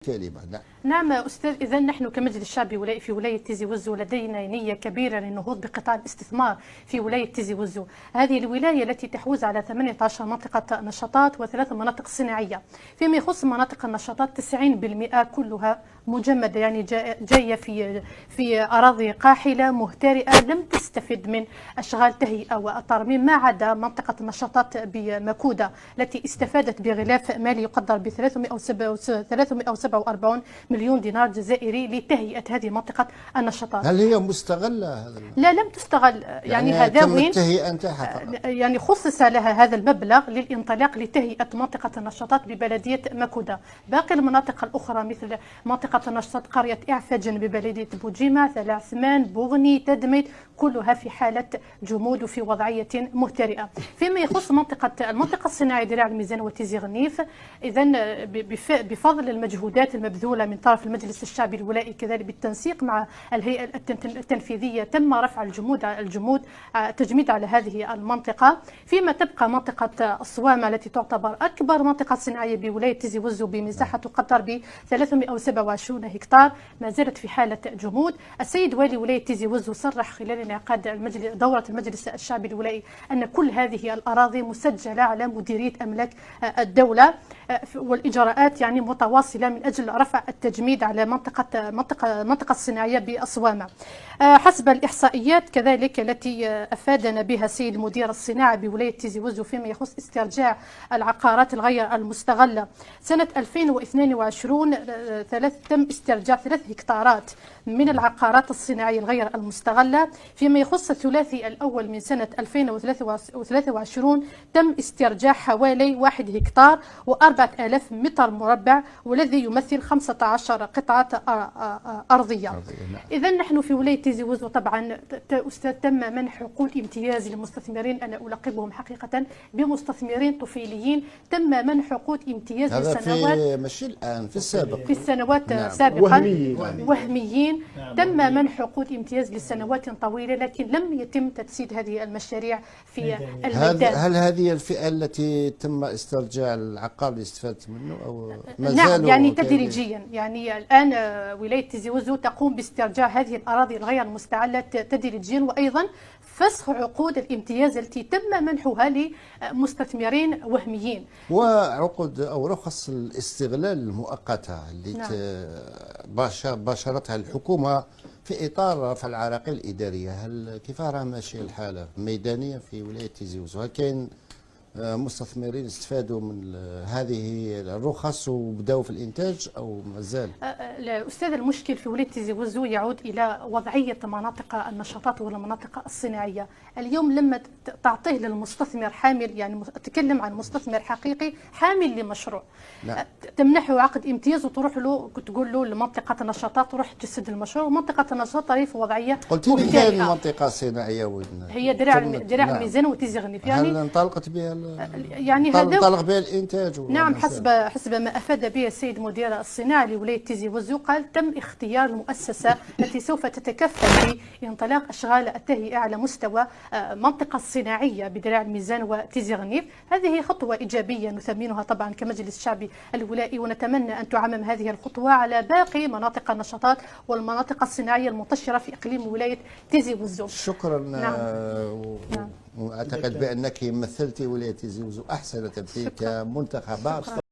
كلمة. نعم. نعم أستاذ، إذا نحن كمجلس شعبي في ولاية تيزي وزو لدينا نية كبيرة للنهوض بقطاع الاستثمار في ولاية تيزي وزو. هذه الولاية التي تحوز على 18 منطقة نشاطات وثلاث مناطق صناعية. فيما يخص مناطق النشاطات 90% كلها مجمدة، يعني جاية في أراضي قاحلة مهترئة لم تستفد من أشغال تهيئة والترميم، ما عدا منطقة النشاطات بمكودة التي استفادت بغلاف مالي يقدر ب 347 مليون دينار جزائري لتهيئة هذه منطقة النشاطات. هل هي مستغلة؟ لا، لم تستغل، يعني هذا تم التهيئة نتاعها، يعني خصص لها هذا المبلغ للانطلاق لتهيئة منطقة النشاطات ببلدية مكودة. باقي المناطق الأخرى مثل منطقة النشاطات قرية إعفجن ببلدية بوجيمة، ثل عثمان، بوغني، تدميت، كلها في حالة جمود وفي وضعية مهترئة. فيما يخص المنطقة الصناعية دراع الميزان وتيزي غنيف، إذا بفضل المجهودات المبذولة من طرف المجلس الشعبي الولائي كذلك بالتنسيق مع الهيئة التنفيذية تم رفع الجمود تجميد على هذه المنطقة. فيما تبقى منطقة الصوامع التي تعتبر أكبر منطقة صناعية بولاية تيزي وزو بمساحة تقدر ب 327 هكتار، ما زالت في حالة جمود. السيد والي ولاية تيزي وزو صرح خلال انعقاد دورة المجلس الشعبي الولائي أن كل هذه الأراضي مسجلة على مديرية أملاك الدولة، والإجراءات يعني متواصلة من أجل رفع التجميد على منطقة الصناعية بالصوامع. حسب الإحصائيات كذلك التي أفادنا بها السيد مدير الصناعة بولاية تيزي وزو فيما يخص استرجاع العقارات الغير المستغلة، سنة 2022 تم استرجاع 3 هكتارات من العقارات الصناعية الغير المستغلة. فيما يخص الثلاثي الأول من سنة 2023 تم استرجاع حوالي 1 هكتار و4000 متر مربع، والذي يمثل 15 قطعة أرضية. إذا نحن في ولاية تيزي وزو طبعا أستاذ تم منح عقود امتياز للمستثمرين، أنا ألقبهم حقيقة بمستثمرين طفيليين، تم منح عقود امتياز لسنوات، هذا مش الآن، في السابق، في السنوات نعم. سابقا وهميين. نعم. تم منح عقود امتياز لسنوات طويلة، لكن لم يتم تجسيد هذه المشاريع في الميدان. هل هذه الفئة التي تم استرجاع العقار اللي استفادت منه أو ما نعم، زالوا يعني تدريجيا، يعني الآن ولاية تيزي وزو تقوم باسترجاع هذه الأراضي الغير المستعلة تدريجيا، وأيضا فسخ عقود الامتياز التي تم منحها لمستثمرين وهميين، وعقود أو رخص الاستغلال المؤقتة اللي نعم. باشرتها الحكومة في إطار رفع العراقيل الإدارية. هل كيف راه ماشي الحالة ميدانيا في ولاية تيزي وزو؟ هل كاين مستثمرين استفادوا من هذه الرخص وبداوا في الإنتاج أو مازال؟ الأستاذ، المشكل في ولاية تيزي وزو يعود إلى وضعية مناطق النشاطات والمناطق الصناعية. اليوم لما تعطيه للمستثمر حامل، يعني أتكلم عن مستثمر حقيقي حامل لمشروع، نعم. تمنحه عقد امتياز وتروح له تقول له لمنطقة النشاطات روح تجسد المشروع، ومنطقة النشاطات في وضعية قلت لي كاين منطقة صناعية وين هي دراع الميزان وتيزي غنيف، يعني هل انطلقت بها يعني هذا انطلق بها الانتاج؟ نعم، حسب ما افاد به السيد مدير الصناعه لولايه تيزي وزو، قال تم اختيار المؤسسه التي سوف تتكفل بانطلاق اشغال التهيئه على مستوى منطقه الصناعيه بدراع الميزان وتيزي غنيف. هذه خطوه ايجابيه نثمنها طبعا كمجلس شعبي الولائي، ونتمنى ان تعمم هذه الخطوه على باقي مناطق النشاطات والمناطق الصناعيه المنتشره في اقليم ولايه تيزي وزو. شكرا. نعم. نعم. وأعتقد بأنك مثلت ولاية تيزي وزو أحسن تمثيل كمنتخبات.